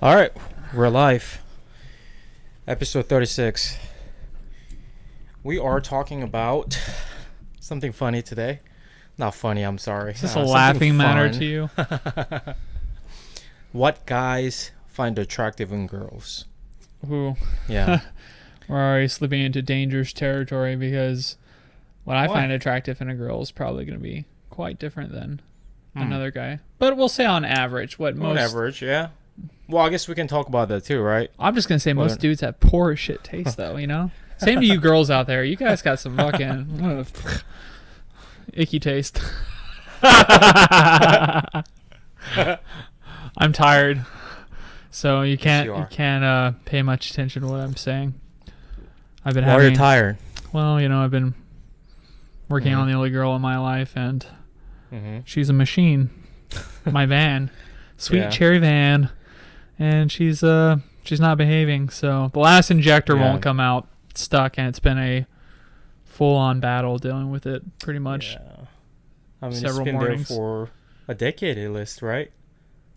All right, we're live. Episode 36. We are talking about something funny today. Not funny, I'm sorry. Is this a laughing matter to you? What guys find attractive in girls? Ooh. Yeah. We're already slipping into dangerous territory because what I Why? find attractive in a girl is probably going to be quite different than another guy. But we'll say on average what On most... average, yeah. Well, I guess we can talk about that too, right? I'm just going to say Well, most dudes have poor as shit taste, though, you know? Same to you girls out there. You guys got some fucking... icky taste. I'm tired. So you can't pay much attention to what I'm saying. I've been While you're tired. Well, I've been working on the only girl in my life, and she's a machine. My van, sweet cherry van, and she's not behaving. So the last injector won't come out. It's stuck, and it's been a full-on battle dealing with it. Pretty much. Yeah. I mean, Several it's been mornings. there for a decade at least, right?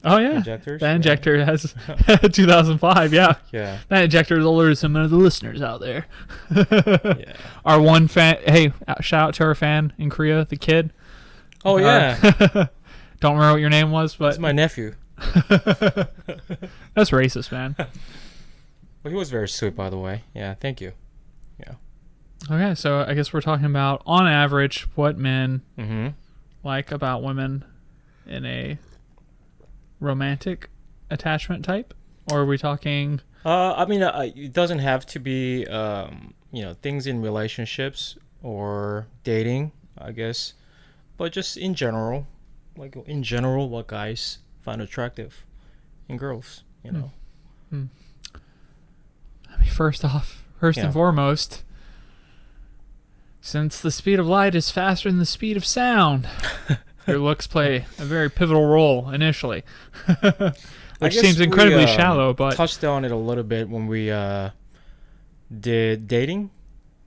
Oh yeah, Injectors? that injector has 2005. Yeah, Yeah. that injector is older than some of the listeners out there. Yeah. Our one fan. Hey, shout out to our fan in Korea, the kid. Oh yeah. Don't remember what your name was, but That's my nephew. that's racist, man. Well, he was very sweet, by the way. Yeah, thank you. Yeah. Okay, so I guess we're talking about, on average, what men Mm-hmm. like about women in a romantic attachment type, or are we talking? I mean, it doesn't have to be, things in relationships or dating, I guess, but just in general, what guys find attractive in girls, I mean, first and foremost, since the speed of light is faster than the speed of sound, your looks play a very pivotal role initially, which seems incredibly shallow. But touched on it a little bit when we did dating.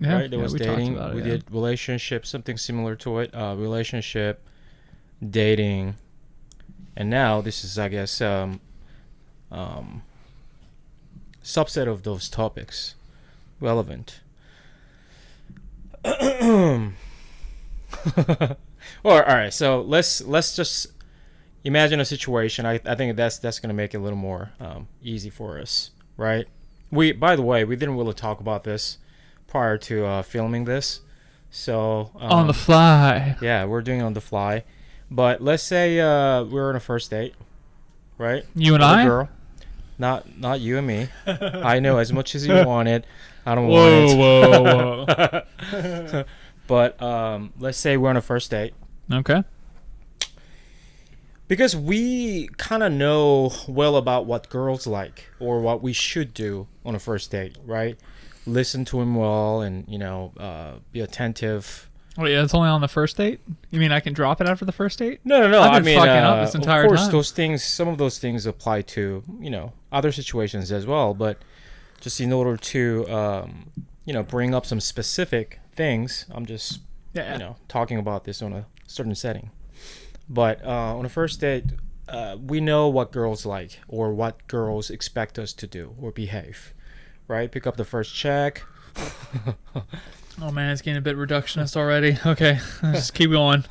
Right, there was we dating. talked about it, We did relationship, something similar to it. Relationship, dating, and now this is, I guess, subset of those topics, relevant. All right. So let's just imagine a situation. I think that's gonna make it a little more easy for us, right? By the way, we didn't really talk about this prior to filming this, so on the fly. Yeah, we're doing it on the fly. But let's say we're on a first date, right? You and With a I? girl. Not you and me. I know as much as you want it. I don't want it. Whoa. But let's say we're on a first date. Okay. Because we kind of know well about what girls like or what we should do on a first date, right? Listen to him well and, be attentive. Oh yeah, it's only on the first date? You mean I can drop it after the first date? No. I've been fucking up this entire of course, time. some of those things apply to, other situations as well. But just in order to, bring up some specific things, I'm just, talking about this on a certain setting. But on a first date, we know what girls like or what girls expect us to do or behave, right? Pick up the first check. Oh man, it's getting a bit reductionist already. Okay, let's just keep going.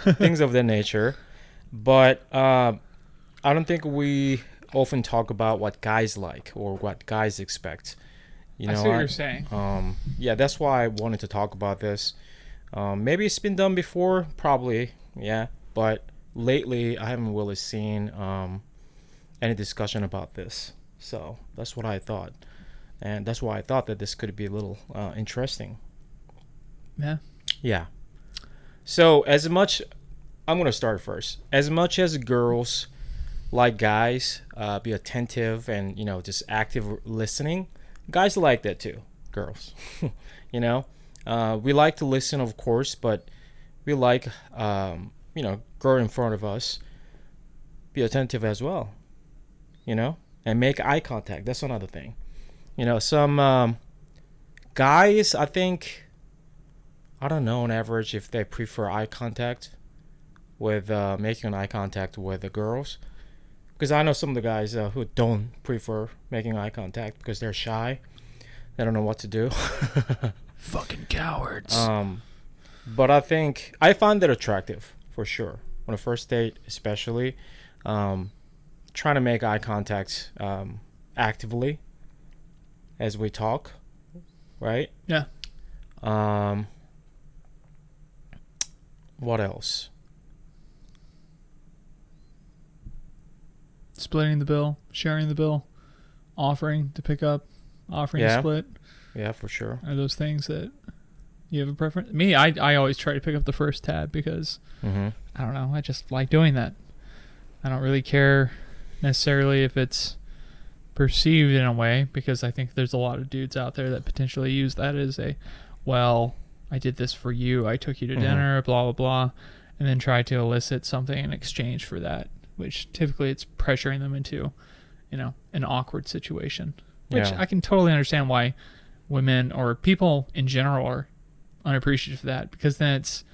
Things of that nature. But I don't think we often talk about what guys like or what guys expect. I see what you're saying. Yeah, that's why I wanted to talk about this. Maybe it's been done before, probably, yeah. But lately, I haven't really seen any discussion about this. So that's what I thought. And that's why I thought that this could be a little interesting. Yeah. Yeah. So I'm going to start first. As much as girls like guys, be attentive and, just active listening, guys like that too, girls. We like to listen, of course, but we like, girl in front of us, be attentive as well, and make eye contact. That's another thing. Some guys, I think, I don't know on average if they prefer eye contact with making eye contact with the girls. because I know some of the guys who don't prefer making eye contact because they're shy. They don't know what to do. Fucking cowards. But I find that attractive for sure on a first date, especially. Trying to make eye contact actively as we talk, right? Yeah. What else? Splitting the bill, sharing the bill, offering to pick up, offering to split. Yeah, for sure. Are those things that you have a preference? Me, I always try to pick up the first tab because, I don't know, I just like doing that. I don't really care necessarily if it's perceived in a way, because I think there's a lot of dudes out there that potentially use that as a, well, I did this for you, I took you to dinner, blah, blah, blah, and then try to elicit something in exchange for that, which typically it's pressuring them into, an awkward situation, which I can totally understand why women or people in general are unappreciative of that, because then it's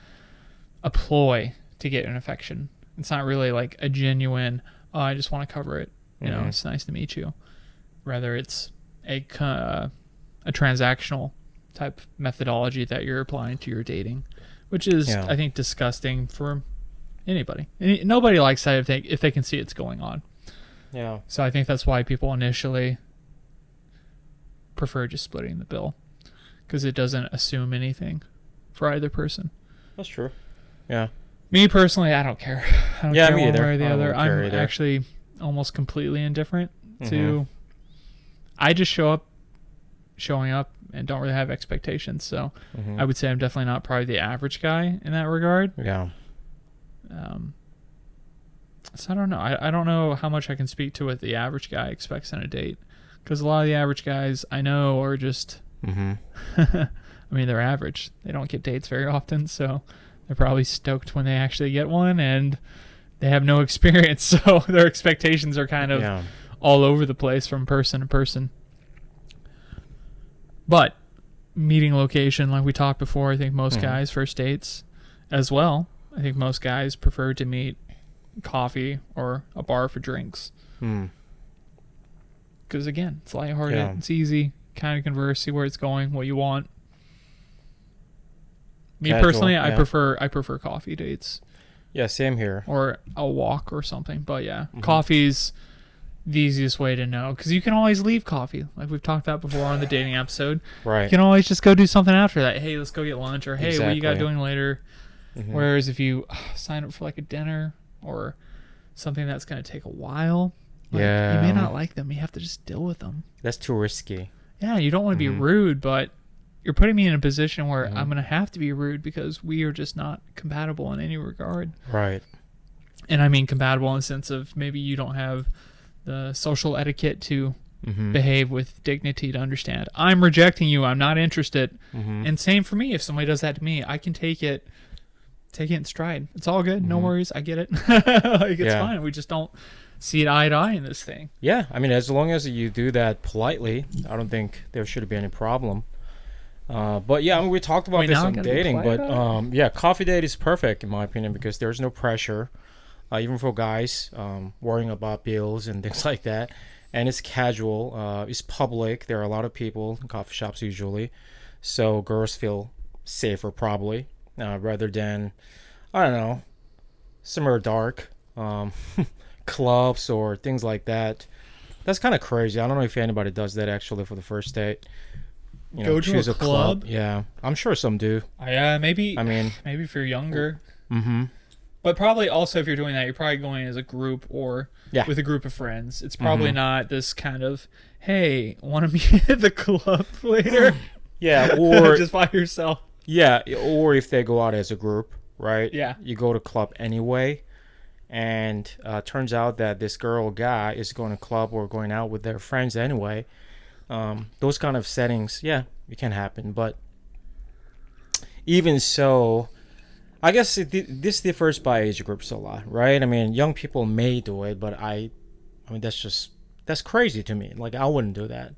a ploy to get an affection. It's not really like a genuine, oh, I just want to cover it. It's nice to meet you. Rather, it's a transactional type methodology that you're applying to your dating, which is, I think, disgusting for anybody. Nobody likes that if they can see it's going on. Yeah. So I think that's why people initially prefer just splitting the bill, because it doesn't assume anything for either person. That's true. Yeah. Me personally, I don't care. I don't care me one either. way or the other. I'm either. actually almost completely indifferent to. I just showing up and don't really have expectations. So I would say I'm definitely not probably the average guy in that regard. Yeah. So I don't know. I don't know how much I can speak to what the average guy expects in a date, because a lot of the average guys I know are just. I mean, they're average. They don't get dates very often, so they're probably stoked when they actually get one, and they have no experience, so their expectations are kind of all over the place from person to person. But meeting location, like we talked before, I think most guys, first dates as well, I think most guys prefer to meet coffee or a bar for drinks. Because, again, it's lighthearted, it's easy, kind of converse, see where it's going, what you want. Me personally, I prefer coffee dates. Yeah, same here. Or a walk or something. But coffee's the easiest way to know, because you can always leave coffee, like we've talked about before on the dating episode. Right. You can always just go do something after that. Hey, let's go get lunch, or hey, what you got doing later? Whereas if you sign up for like a dinner or something that's going to take a while, you may not like them. You have to just deal with them. That's too risky. Yeah, you don't want to be rude, but you're putting me in a position where I'm going to have to be rude because we are just not compatible in any regard. Right. And I mean compatible in the sense of maybe you don't have the social etiquette to behave with dignity to understand. I'm rejecting you. I'm not interested. And same for me. If somebody does that to me, I can take it in stride. It's all good. No worries. I get it. Like, it's fine. We just don't see it eye to eye in this thing. Yeah. I mean, as long as you do that politely, I don't think there should be any problem. But yeah, I mean, we talked about this on dating, but coffee date is perfect in my opinion, because there's no pressure, even for guys, worrying about bills and things like that. And it's casual. It's public. There are a lot of people in coffee shops usually, so girls feel safer probably, rather than, I don't know, somewhere dark, clubs or things like that. That's kind of crazy. I don't know if anybody does that actually for the first date. Go to choose a club? Yeah, I'm sure some do. Yeah, maybe. I mean, maybe if you're younger. But probably also if you're doing that, you're probably going as a group or with a group of friends. It's probably not this kind of, hey, want to meet at the club later? Yeah, or just by yourself. Yeah, or if they go out as a group, right? Yeah. You go to club anyway, and turns out that this girl or guy is going to club or going out with their friends anyway. Those kind of settings, it can happen. But even so, I guess this differs by age groups a lot, right? I mean, young people may do it, but I mean, that's crazy to me. Like, I wouldn't do that,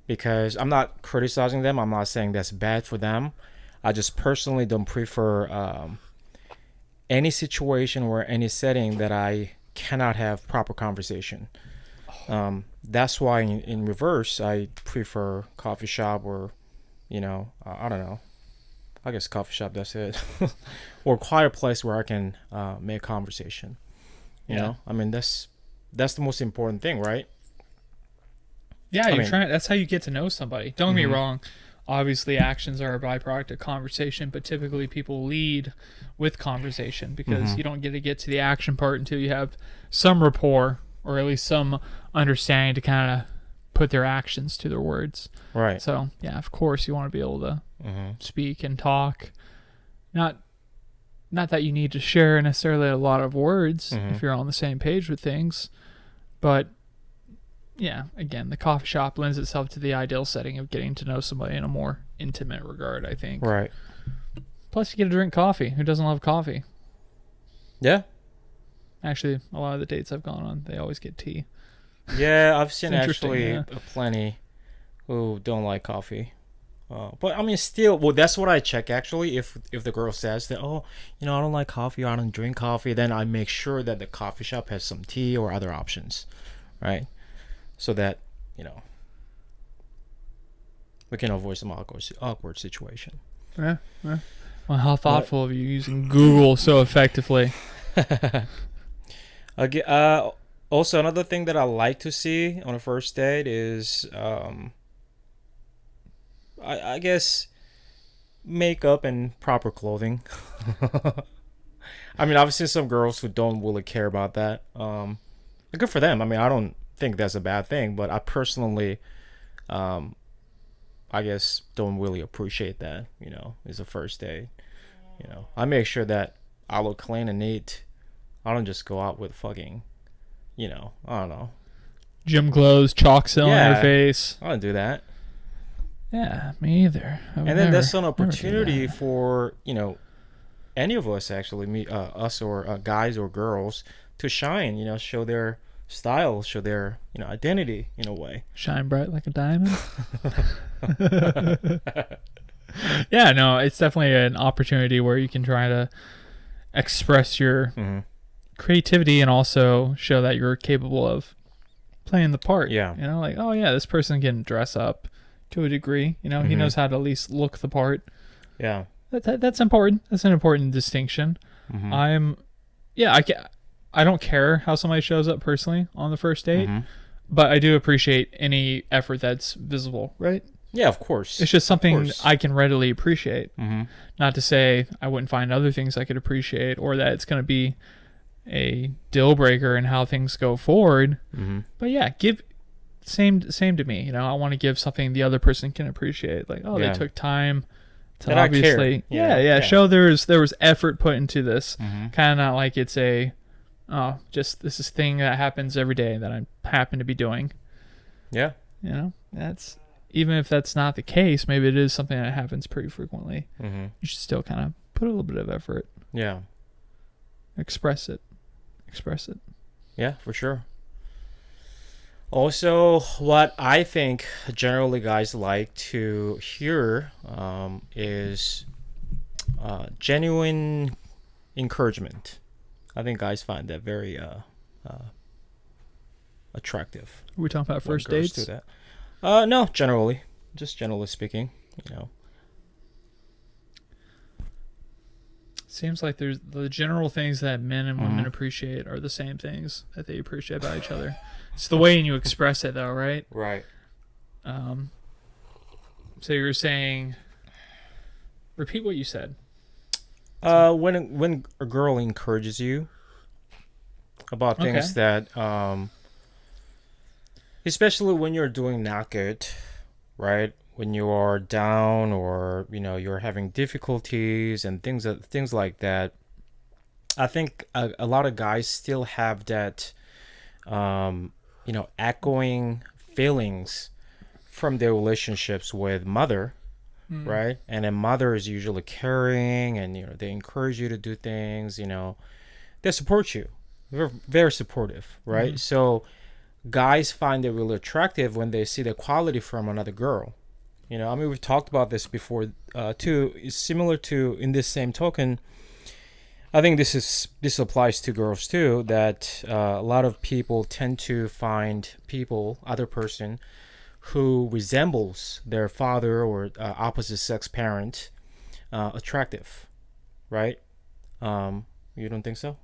because I'm not criticizing them. I'm not saying that's bad for them. I just personally don't prefer any situation or any setting that I cannot have proper conversation. That's why in reverse, I prefer coffee shop or, I don't know. I guess coffee shop, that's it. Or quiet place where I can make conversation. You know, I mean, that's the most important thing, right? Yeah, that's how you get to know somebody. Don't get me wrong. Obviously, actions are a byproduct of conversation, but typically people lead with conversation because you don't get to the action part until you have some rapport or at least some understanding to kind of put their actions to their words. Right. So, yeah, of course you want to be able to speak and talk. Not that you need to share necessarily a lot of words if you're on the same page with things, but yeah, again, the coffee shop lends itself to the ideal setting of getting to know somebody in a more intimate regard, I think. Right. Plus, you get to drink coffee. Who doesn't love coffee? Yeah. Actually, a lot of the dates I've gone on, they always get tea. Yeah, I've seen actually plenty who don't like coffee. But I mean, still, well, that's what I check actually. If the girl says that, oh, I don't like coffee, or I don't drink coffee, then I make sure that the coffee shop has some tea or other options, right? So that, we can avoid some awkward situation. Yeah. Well, how thoughtful of you using Google so effectively. Also, another thing that I like to see on a first date is, I guess, makeup and proper clothing. I mean, I've seen some girls who don't really care about that. Good for them. I mean, I don't think that's a bad thing, but I personally, I guess, don't really appreciate that. It's a first date. I make sure that I look clean and neat. I don't just go out with fucking, I don't know, gym clothes, chalk seal on your face. I don't do that. Yeah, me either. And then that's an opportunity for, any of us actually, us or guys or girls, to shine, show their style, show their, identity in a way. Shine bright like a diamond. Yeah, no, it's definitely an opportunity where you can try to express your creativity and also show that you're capable of playing the part. Yeah. Like, oh yeah, this person can dress up to a degree. He knows how to at least look the part. Yeah. That's important. That's an important distinction. I don't care how somebody shows up personally on the first date, but I do appreciate any effort that's visible, right? Yeah, of course. It's just something I can readily appreciate. Not to say I wouldn't find other things I could appreciate or that it's going to be a deal breaker in how things go forward. But yeah, same to me. I want to give something the other person can appreciate. Like, they took time to that obviously, show there was effort put into this. Kind of not like it's just this is thing that happens every day that I happen to be doing. Yeah. That's, even if that's not the case, maybe it is something that happens pretty frequently. You should still kind of put a little bit of effort. Yeah. Express it. Yeah, for sure. Also, what I think generally guys like to hear is genuine encouragement. I think guys find that very attractive. Are we talking about first dates? Do that. No, generally speaking, Seems like there's the general things that men and women appreciate are the same things that they appreciate about each other. It's the way you express it, though, right? Right. So you're saying, repeat what you said. When a girl encourages you about things that, especially when you're doing not good, right? When you are down or you're having difficulties and things like that, I think a lot of guys still have that echoing feelings from their relationships with mother, right? And then mother is usually caring and they encourage you to do things, they support you. They're very supportive, right? So guys find it really attractive when they see the quality from another girl. We've talked about this before too. It's similar to, in this same token, I think this applies to girls too. That a lot of people tend to find other person who resembles their father or opposite sex parent attractive, right? You don't think so?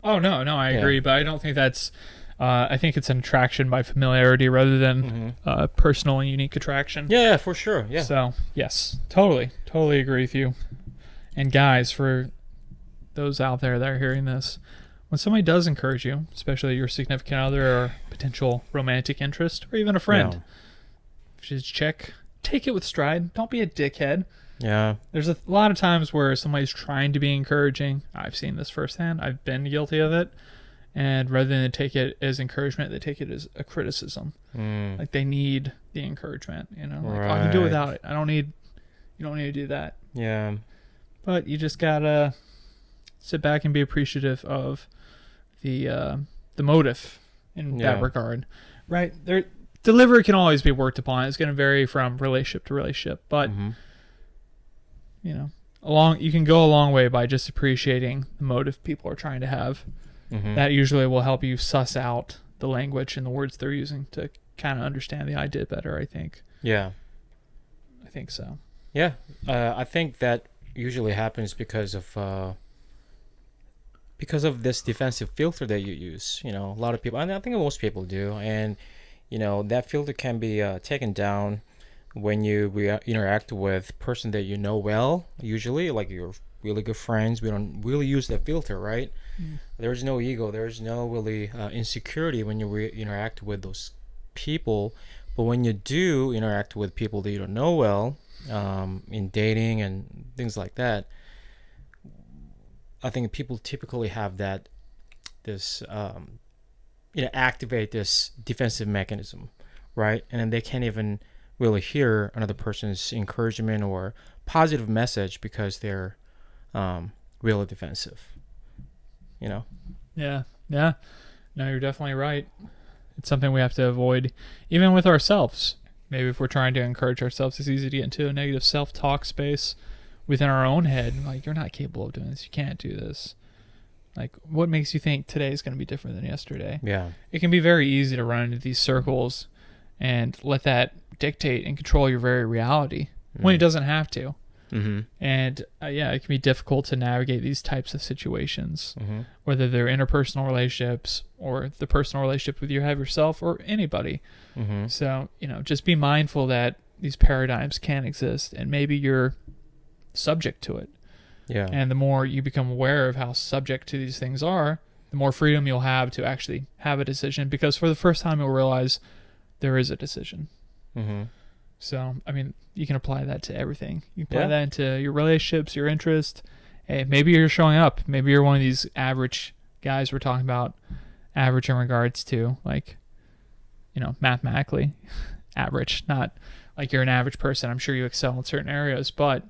Oh no, I agree, but I don't think that's. I think it's an attraction by familiarity rather than personal and unique attraction. Yeah, for sure. Yeah. So yes, totally agree with you. And guys, for those out there that are hearing this, when somebody does encourage you, especially your significant other or potential romantic interest, or even a friend, if she's a chick, take it with stride. Don't be a dickhead. Yeah. There's a lot of times where somebody's trying to be encouraging. I've seen this firsthand. I've been guilty of it. And rather than take it as encouragement, they take it as a criticism. Like they need the encouragement, you know? Like, I can do without it. You don't need to do that. Yeah. But you just gotta sit back and be appreciative of the motive in that regard. Right? Delivery can always be worked upon. It's gonna vary from relationship to relationship. But you know, you can go a long way by just appreciating the motive people are trying to have. That usually will help you suss out the language and the words they're using to kind of understand the idea better, I think. Yeah. I think so. Yeah. I think that usually happens because of this defensive filter that you use. You know, a lot of people, I think most people do. And, you know, that filter can be taken down when you interact with person that you know well, usually, like your really good friends. We don't really use that filter, right? There's no ego. There's no really insecurity when you interact with those people. But when you do interact with people that you don't know well, in dating and things like that, I think people typically have activate this defensive mechanism, right? And then they can't even really hear another person's encouragement or positive message because they're really defensive. You know? Yeah. No, you're definitely right. It's something we have to avoid, even with ourselves. Maybe if we're trying to encourage ourselves, it's easy to get into a negative self-talk space within our own head. Like, you're not capable of doing this. You can't do this. Like, what makes you think today is going to be different than yesterday? Yeah. It can be very easy to run into these circles and let that dictate and control your very reality when it doesn't have to. And it can be difficult to navigate these types of situations, whether they're interpersonal relationships or the personal relationship with you have yourself or anybody. So, you know, just be mindful that these paradigms can exist and maybe you're subject to it. Yeah. And the more you become aware of how subject to these things are, the more freedom you'll have to actually have a decision, because for the first time you'll realize there is a decision. So, I mean, you can apply that to everything. You can apply that into your relationships, your interests. Hey, maybe you're showing up. Maybe you're one of these average guys we're talking about, average in regards to, like, you know, mathematically average. Not like you're an average person. I'm sure you excel in certain areas. But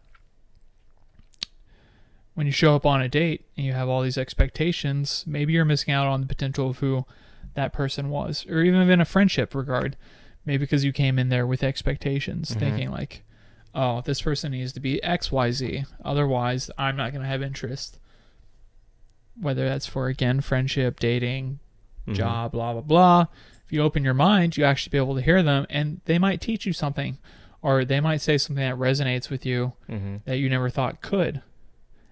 when you show up on a date and you have all these expectations, maybe you're missing out on the potential of who that person was. Or even in a friendship regard. Maybe because you came in there with expectations, thinking like, oh, this person needs to be X, Y, Z. Otherwise, I'm not going to have interest. Whether that's for, again, friendship, dating, job, blah, blah, blah. If you open your mind, you actually be able to hear them, and they might teach you something. Or they might say something that resonates with you that you never thought could.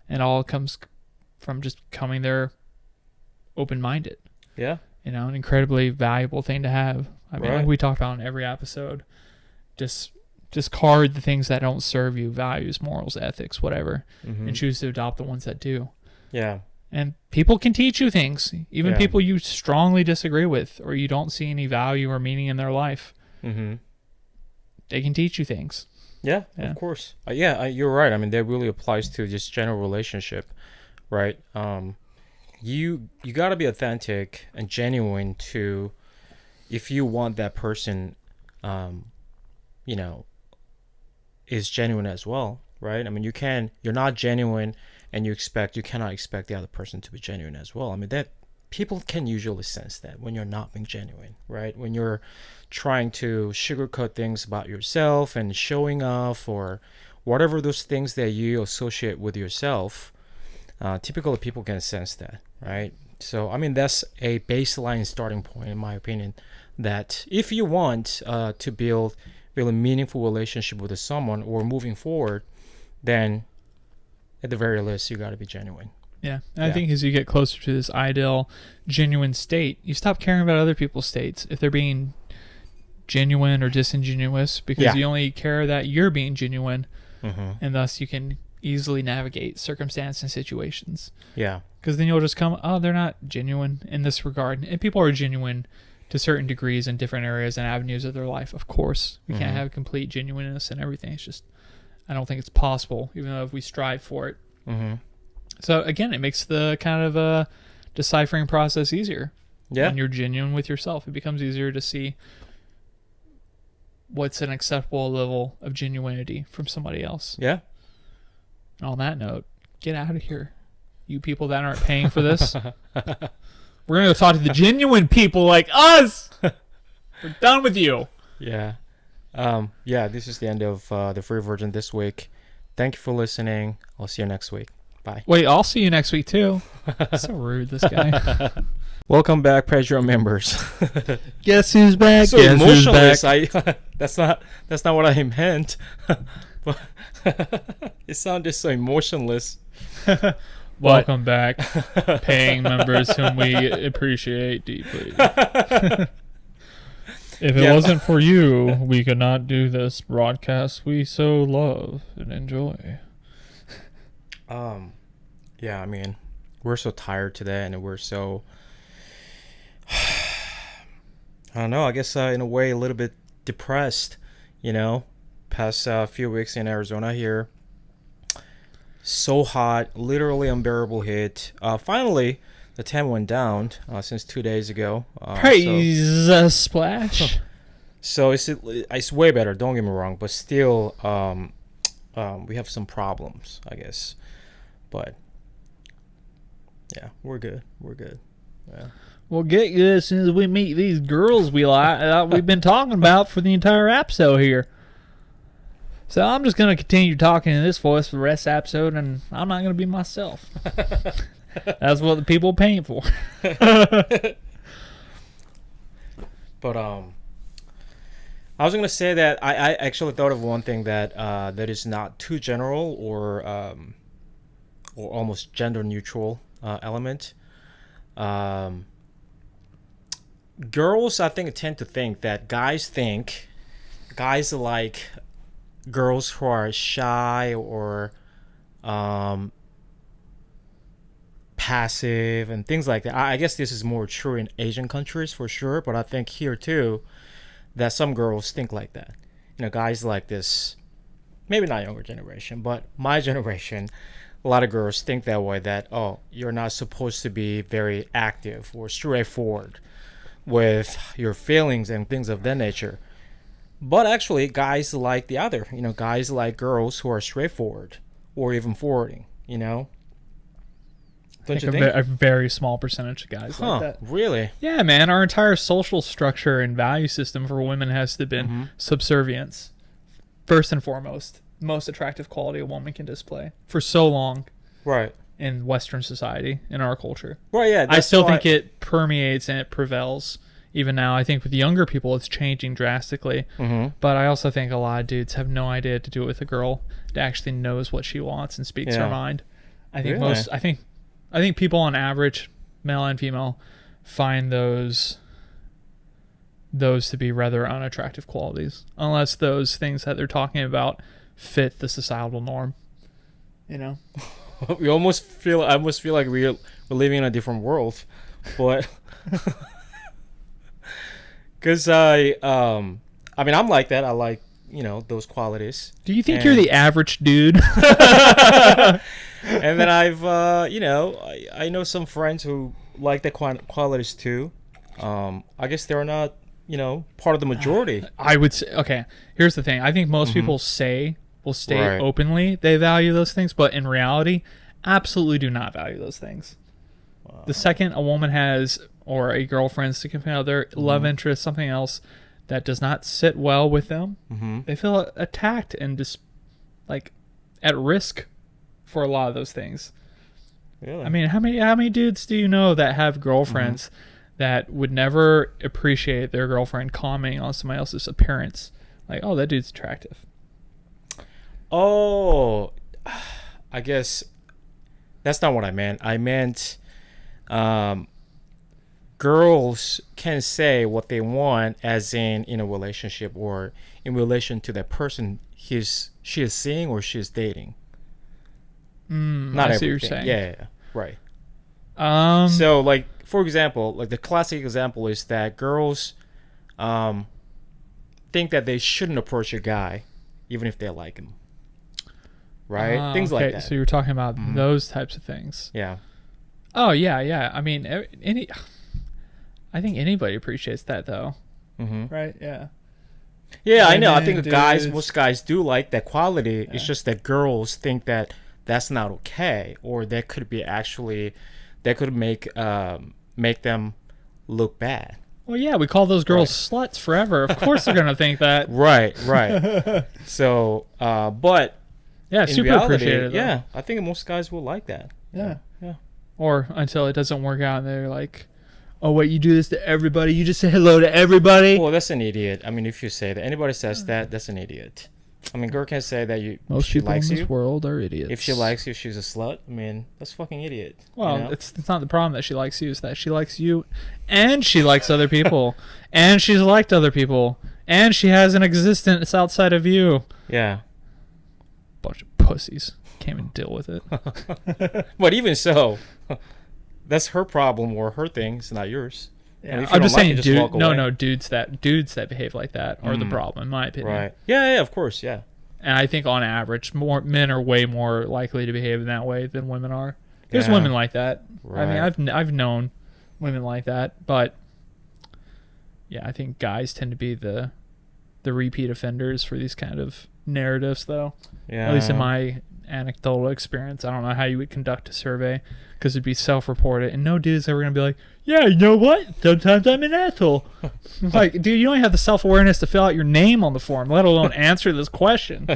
And all comes from just coming there open-minded. Yeah. You know, an incredibly valuable thing to have. I mean, like we talk about in every episode, discard the things that don't serve you, values, morals, ethics, whatever, and choose to adopt the ones that do. Yeah. And people can teach you things, even people you strongly disagree with or you don't see any value or meaning in their life. They can teach you things. Yeah, of course. You're right. I mean, that really applies to just general relationship, right? You got to be authentic and genuine to, if you want that person, you know, is genuine as well, right? I mean, you're not genuine and you cannot expect the other person to be genuine as well. I mean, that people can usually sense that when you're not being genuine, right? When you're trying to sugarcoat things about yourself and showing off or whatever those things that you associate with yourself, typically people can sense that, right? So I mean that's a baseline starting point in my opinion, that if you want to build really meaningful relationship with someone or moving forward, then at the very least you got to be genuine. Yeah. And I think as you get closer to this ideal, genuine state, you stop caring about other people's states if they're being genuine or disingenuous, because you only care that you're being genuine, and thus you can easily navigate circumstance and situations. Yeah. Because then you'll just come, oh, they're not genuine in this regard. And people are genuine to certain degrees in different areas and avenues of their life. Of course, we can't have complete genuineness in everything. It's just, I don't think it's possible, even though if we strive for it. So again, it makes the kind of deciphering process easier. Yeah. When you're genuine with yourself, it becomes easier to see what's an acceptable level of genuinity from somebody else. Yeah. And on that note, get out of here, you people that aren't paying for this. We're going to go talk to the genuine people like us. We're done with you. Yeah. This is the end of the free version this week. Thank you for listening. I'll see you next week. Bye. Wait, I'll see you next week too. So rude, this guy. Welcome back, Patreon members. Guess who's back? So Guess who's emotionless. back? That's not what I meant. But it sounded so emotionless. Welcome back, paying members whom we appreciate deeply. If it wasn't for you, we could not do this broadcast we so love and enjoy. Yeah, I mean, we're so tired today, and we're so, I don't know, I guess in a way a little bit depressed, past few weeks in Arizona here. So hot, literally unbearable heat. Finally, the temp went down since 2 days ago. Praise splash. So it's way better, don't get me wrong, but still we have some problems, I guess. But yeah, we're good. Yeah. We'll get good as soon as we meet these girls we've been talking about for the entire episode here. So I'm just going to continue talking in this voice for the rest of the episode, and I'm not going to be myself. That's what the people are paying for. But I was going to say that I actually thought of one thing that that is not too general or almost gender neutral element. Girls, I think, tend to think that guys like girls who are shy or passive and things like that. I guess this is more true in Asian countries for sure, but I think here too that some girls think like that. Guys like this, maybe not younger generation, but my generation, a lot of girls think that way, that, oh, you're not supposed to be very active or straightforward with your feelings and things of that nature. But actually, guys like the other. Guys like girls who are straightforward or even forwarding, Don't you think? A very small percentage of guys like that. Really? Yeah, man. Our entire social structure and value system for women has to been subservience. First and foremost. Most attractive quality a woman can display for so long. Right. In Western society, in our culture. Right, yeah. I still think it permeates and it prevails. Even now, I think with younger people, it's changing drastically. But I also think a lot of dudes have no idea to do it with a girl that actually knows what she wants and speaks her mind. I think I think people on average, male and female, find those to be rather unattractive qualities, unless those things that they're talking about fit the societal norm. I almost feel like we're living in a different world, but because I'm like that. I like those qualities. Do you think you're the average dude? And then I've I know some friends who like the qualities too. I guess they're not part of the majority. I would say, okay, here's the thing. I think most people will state openly they value those things, but in reality, absolutely do not value those things. Wow. The second a woman has, or a girlfriend, significant other, love interest, something else that does not sit well with them, they feel attacked and just like at risk for a lot of those things. Really? I mean, how many dudes do you know that have girlfriends that would never appreciate their girlfriend commenting on somebody else's appearance? Like, oh, that dude's attractive. Oh, I guess that's not what I meant. I meant girls can say what they want, as in a relationship or in relation to that person she is seeing or she is dating. Not I see everything. what you're saying. Yeah, right. So, like, for example, like the classic example is that girls think that they shouldn't approach a guy even if they like him. Right? Things like that. So you're talking about those types of things. Yeah. Oh, yeah. I mean, I think anybody appreciates that, though. Right? Yeah. Yeah, I know. I think most guys do like that quality. Yeah. It's just that girls think that that's not okay, or that could make them look bad. Well, yeah, we call those girls sluts forever. Of course they're gonna think that. Right. So, but yeah, in super reality, appreciated. Yeah, I think most guys will like that. Yeah. Or until it doesn't work out, and they're like, "Oh, wait, you do this to everybody? You just say hello to everybody?" Well, that's an idiot. I mean, if you say that, anybody says that, that's an idiot. I mean, girl can say that most she people likes in this you. World are idiots. If she likes you, she's a slut. I mean, that's fucking idiot. Well, it's not the problem that she likes you. It's that she likes you, and she likes other people, and she's liked other people, and she has an existence outside of you. Yeah. Bunch of pussies. Can't even deal with it. But even so, that's her problem or her thing. It's not yours. Yeah. I'm just saying, dudes that behave like that are the problem, in my opinion. Right. Yeah, of course, yeah. And I think on average, men are way more likely to behave in that way than women are. There's women like that. Right. I mean, I've known women like that, but yeah, I think guys tend to be the repeat offenders for these kind of narratives, though. Yeah. At least in my anecdotal experience, I don't know how you would conduct a survey, because it'd be self-reported, and no dude's ever gonna be like, yeah, you know what, sometimes I'm an asshole. Like, dude, you don't even have the self-awareness to fill out your name on the form, let alone answer this question.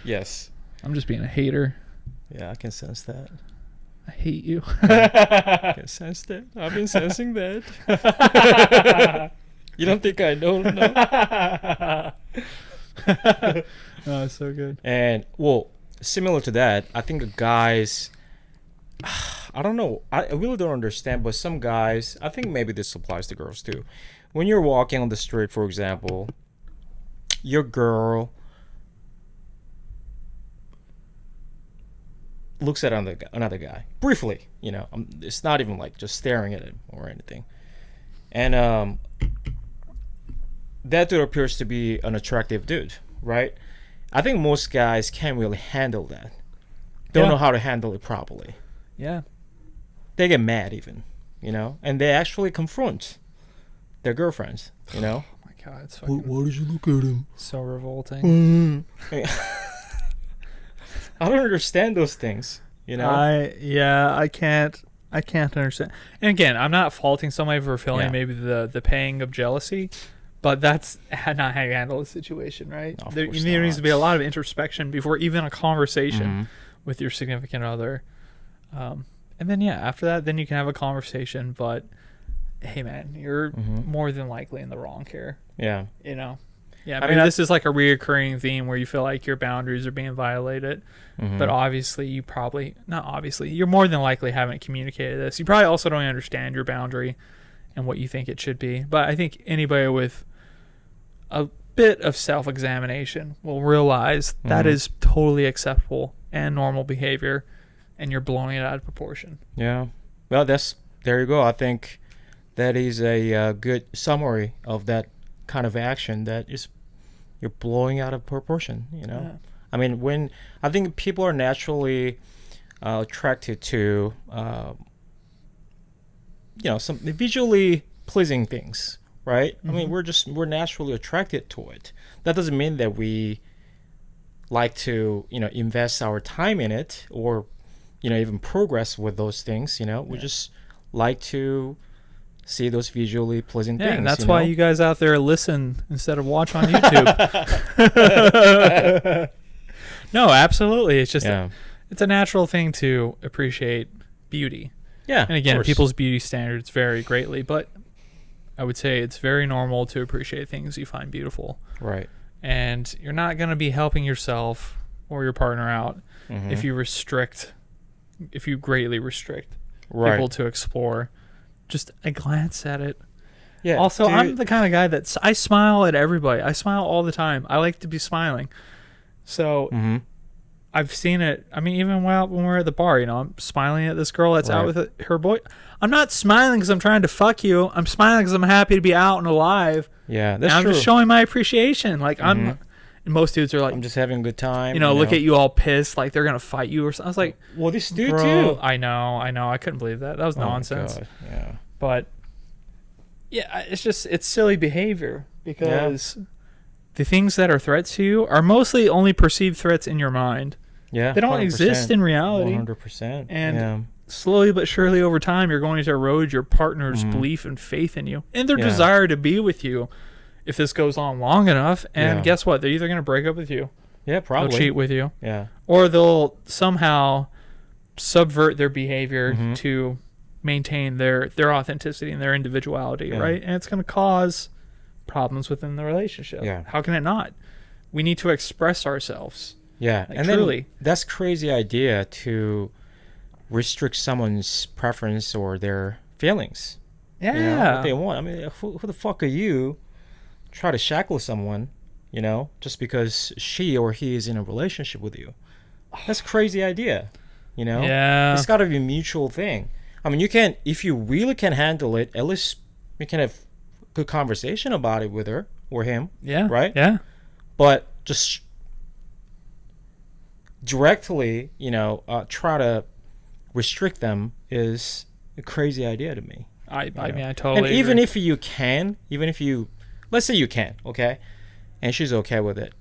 Yes, I'm just being a hater. Yeah, I can sense that. I hate you. I can sense that. I've been sensing that. You don't think I don't know? Oh, it's so good. And well, similar to that, I think guys, I don't know, I really don't understand, but some guys, I think maybe this applies to girls too. When you're walking on the street, for example, your girl looks at another guy briefly, it's not even like just staring at him or anything, and that dude appears to be an attractive dude, right? I think most guys can't really handle that. Don't know how to handle it properly. Yeah. They get mad even, and they actually confront their girlfriends, Oh my God, it's fucking... Why did you look at him? So revolting. I don't understand those things, I can't understand. And again, I'm not faulting somebody for feeling maybe the pang of jealousy, but that's not how you handle the situation, right? No, there needs to be a lot of introspection before even a conversation with your significant other. And then, after that, then you can have a conversation. But, hey, man, you're more than likely in the wrong here. Yeah. Yeah, I mean, this is like a reoccurring theme where you feel like your boundaries are being violated. But obviously, you're more than likely haven't communicated this. You probably also don't understand your boundary and what you think it should be. But I think anybody with a bit of self-examination will realize that is totally acceptable and normal behavior, and you're blowing it out of proportion. Yeah. Well, there you go. I think that is a good summary of that kind of action, that is you're blowing out of proportion, Yeah. I mean, I think people are naturally attracted to some visually pleasing things, right? I mean, we're naturally attracted to it. That doesn't mean that we like to invest our time in it, or even progress with those things. We just like to see those visually pleasant things. And that's why you guys out there listen instead of watch on YouTube. No, absolutely. It's just it's a natural thing to appreciate beauty. Yeah. And again, people's beauty standards vary greatly, but I would say it's very normal to appreciate things you find beautiful. Right. And you're not going to be helping yourself or your partner out if you greatly restrict people to explore just a glance at it. Yeah. Also, I'm the kind of guy that I smile at everybody. I smile all the time. I like to be smiling. So I've seen it. I mean, even when we're at the bar, I'm smiling at this girl that's out with her boy. I'm not smiling because I'm trying to fuck you. I'm smiling because I'm happy to be out and alive. Yeah, that's true. I'm just showing my appreciation. Like and most dudes are like, I'm just having a good time. Look at you all pissed, like they're gonna fight you or something. I was like, well, this dude bro, too. I know. I couldn't believe that. That was nonsense. God. Yeah. But yeah, it's silly behavior because the things that are threats to you are mostly only perceived threats in your mind. Yeah, they don't 100%. exist in reality. 100%. And slowly but surely over time, you're going to erode your partner's belief and faith in you and their desire to be with you. If this goes on long enough, and guess what? They're either going to break up with you. Yeah, probably. They'll cheat with you. Yeah. Or they'll somehow subvert their behavior to maintain their authenticity and their individuality, right? And it's going to cause problems within the relationship. Yeah. How can it not? We need to express ourselves. Yeah. Like, and truly. Then that's crazy idea to restrict someone's preference or their feelings. Yeah. What they want. I mean, who the fuck are you? Try to shackle someone, just because she or he is in a relationship with you. That's a crazy idea, Yeah. It's got to be a mutual thing. I mean, if you really can handle it, at least you can have good conversation about it with her or him. Yeah. Right? Yeah. But just directly, try to restrict them is a crazy idea to me. I mean, I totally And even agree. if you let's say you can, okay? And she's okay with it.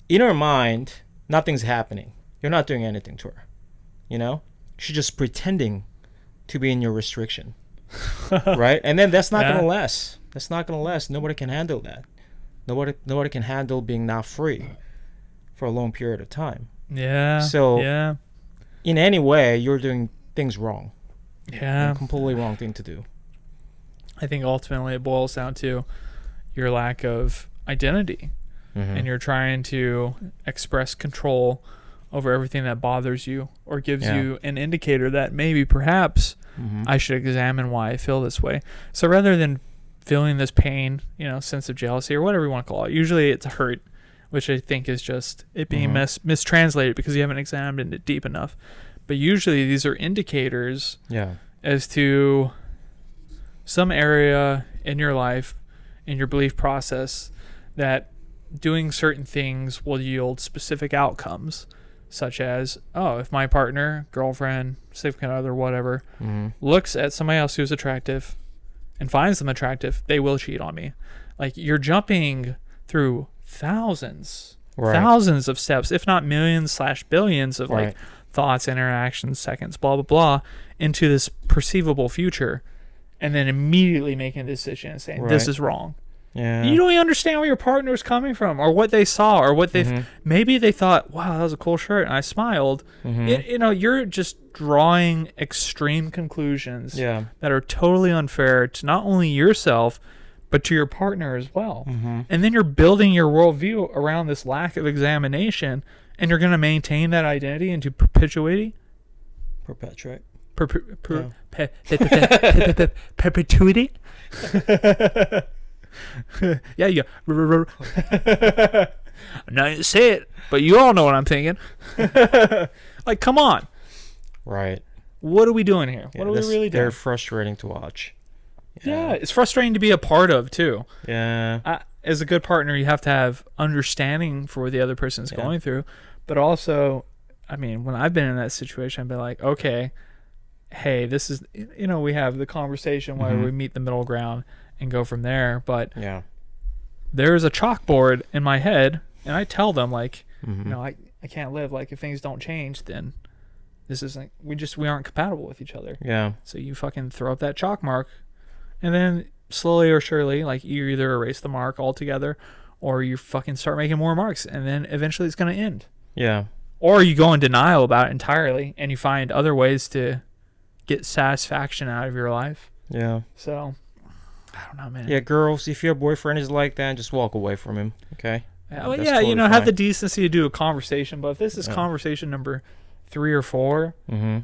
In her mind, nothing's happening. You're not doing anything to her. She's just pretending to be in your restriction. Right? And then that's not going to last. That's not going to last. Nobody can handle that. Nobody can handle being not free for a long period of time. Yeah. So, yeah. In any way, you're doing things wrong. Yeah. A completely wrong thing to do. I think ultimately it boils down to your lack of identity. And you're trying to express control over everything that bothers you or gives you an indicator that maybe perhaps I should examine why I feel this way. So rather than feeling this pain, sense of jealousy or whatever you want to call it, usually it's a hurt, which I think is just it being mistranslated because you haven't examined it deep enough. But usually these are indicators as to some area in your life, in your belief process, that doing certain things will yield specific outcomes, such as, if my partner, girlfriend, significant other, whatever, looks at somebody else who's attractive and finds them attractive, they will cheat on me. Like, you're jumping through thousands of steps, if not millions/billions of like thoughts, interactions, seconds, blah, blah, blah, into this perceivable future, and then immediately making a decision and saying, this is wrong. Yeah. You don't even understand where your partner is coming from or what they saw or what they maybe they thought, wow, that was a cool shirt, and I smiled. You're just drawing extreme conclusions that are totally unfair to not only yourself but to your partner as well. And then you're building your worldview around this lack of examination, and you're going to maintain that identity into perpetuity. Perpetuity. Yeah, you go. Now you say it, but you all know what I'm thinking. Like, come on. Right. What are we doing here? What are we really doing? They're frustrating to watch. Yeah, it's frustrating to be a part of, too. Yeah. As a good partner, you have to have understanding for what the other person's going through. But also, I mean, when I've been in that situation, I've been like, okay, hey, this is, we have the conversation where we meet the middle ground and go from there. But there's a chalkboard in my head, and I tell them, like, I can't live. Like, if things don't change, then this isn't, we aren't compatible with each other. Yeah. So you fucking throw up that chalk mark, and then slowly or surely, like, you either erase the mark altogether or you fucking start making more marks, and then eventually it's going to end. Yeah. or you go in denial about it entirely and you find other ways to get satisfaction out of your life. Yeah. So, I don't know, man. Yeah, girls, if your boyfriend is like that, just walk away from him, okay? Well, That's yeah, totally have fine. the decency to do a conversation. But if this is conversation number 3 or 4,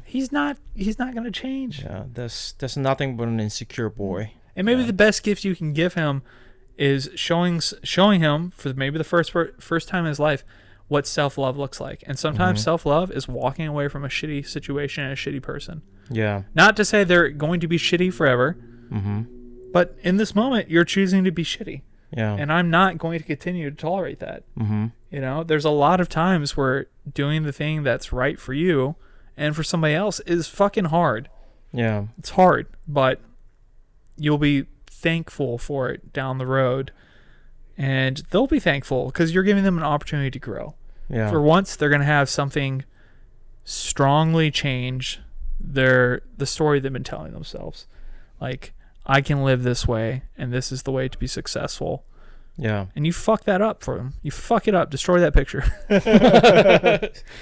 he's not going to change. Yeah, that's nothing but an insecure boy. And maybe the best gift you can give him is showing him for maybe the first time in his life what self-love looks like. And sometimes self-love is walking away from a shitty situation and a shitty person. Yeah. Not to say they're going to be shitty forever, but in this moment, you're choosing to be shitty. Yeah. And I'm not going to continue to tolerate that. Mm-hmm. There's a lot of times where doing the thing that's right for you and for somebody else is fucking hard. Yeah. It's hard, but you'll be thankful for it down the road. And they'll be thankful because you're giving them an opportunity to grow. Yeah. For once, they're going to have something strongly change the story they've been telling themselves. Like, I can live this way, and this is the way to be successful. Yeah. And you fuck that up for them. You fuck it up. Destroy that picture.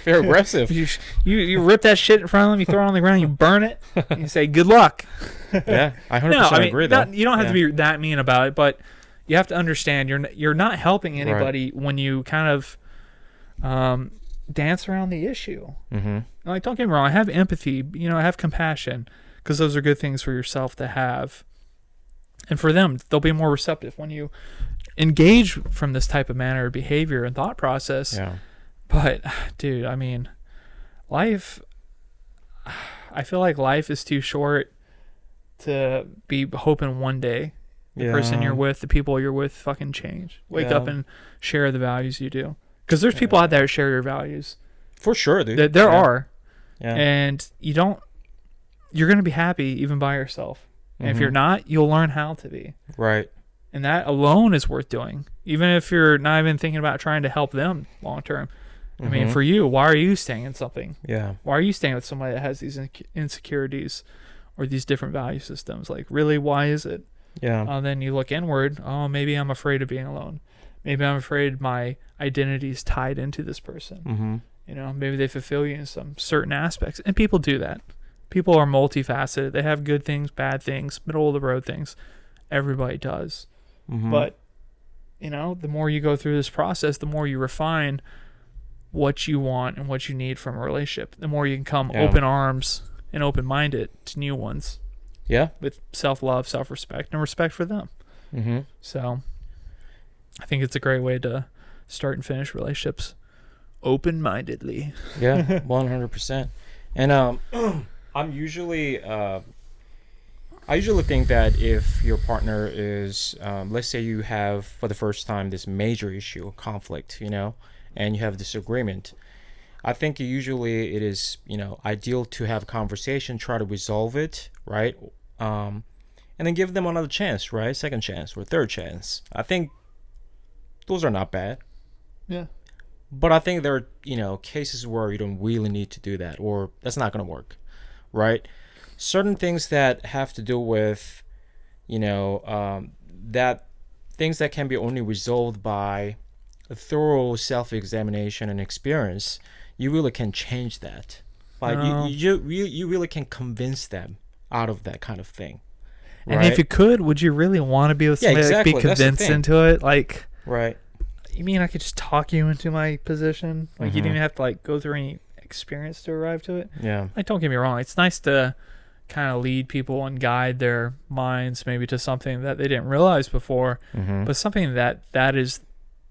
Very aggressive. You rip that shit in front of them. You throw it on the ground. You burn it. And you say, good luck. Yeah, I 100% agree, though. You don't have to be that mean about it, but you have to understand you're not helping anybody when you kind of dance around the issue. Mm-hmm. Like, don't get me wrong. I have empathy. I have compassion because those are good things for yourself to have. And for them, they'll be more receptive when you engage from this type of manner of behavior and thought process. Yeah. But, dude, I mean, life, I feel like life is too short to be hoping one day the person you're with, the people you're with fucking change. Wake up and share the values you do. Because there's people out there that share your values. For sure, dude. There are. Yeah. And you're going to be happy even by yourself. And if you're not, you'll learn how to be. Right. And that alone is worth doing. Even if you're not even thinking about trying to help them long term. I mean, for you, why are you staying in something? Yeah. Why are you staying with somebody that has these insecurities or these different value systems? Like, really, why is it? Yeah. Then you look inward. Oh, maybe I'm afraid of being alone. Maybe I'm afraid my identity is tied into this person. Mm-hmm. Maybe they fulfill you in some certain aspects. And people do that. People are multifaceted. They have good things, bad things, middle of the road things. Everybody does. Mm-hmm. But, the more you go through this process, the more you refine what you want and what you need from a relationship. The more you can come open arms and open-minded to new ones. Yeah. With self-love, self-respect, and respect for them. Mm-hmm. So, I think it's a great way to start and finish relationships open-mindedly. Yeah, 100%. And I usually think that if your partner is, let's say you have for the first time this major issue, conflict, and you have disagreement, I think usually it is, ideal to have a conversation, try to resolve it, right? And then give them another chance, right? Second chance or third chance. I think those are not bad. Yeah. But I think there are, cases where you don't really need to do that, or that's not going to work, right? Certain things that have to do with, that things that can be only resolved by a thorough self-examination and experience, you really can change that. Like you really can convince them out of that kind of thing. And right? if you could, would you really want to be with somebody exactly. be convinced into it? Like, right. You mean I could just talk you into my position? Like, you didn't even have to go through any experience to arrive to it? Yeah. Like, don't get me wrong. It's nice to kind of lead people and guide their minds maybe to something that they didn't realize before, but something that is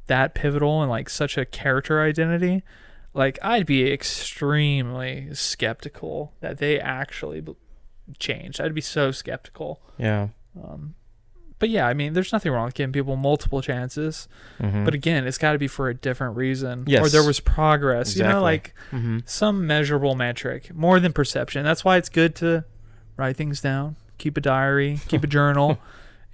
that pivotal and such a character identity. Like, I'd be extremely skeptical that they actually changed. I'd be so skeptical. Yeah. But yeah, I mean, there's nothing wrong with giving people multiple chances. But again, it's got to be for a different reason. Yes. Or there was progress. Exactly. Some measurable metric, more than perception. That's why it's good to write things down, keep a diary, keep a journal,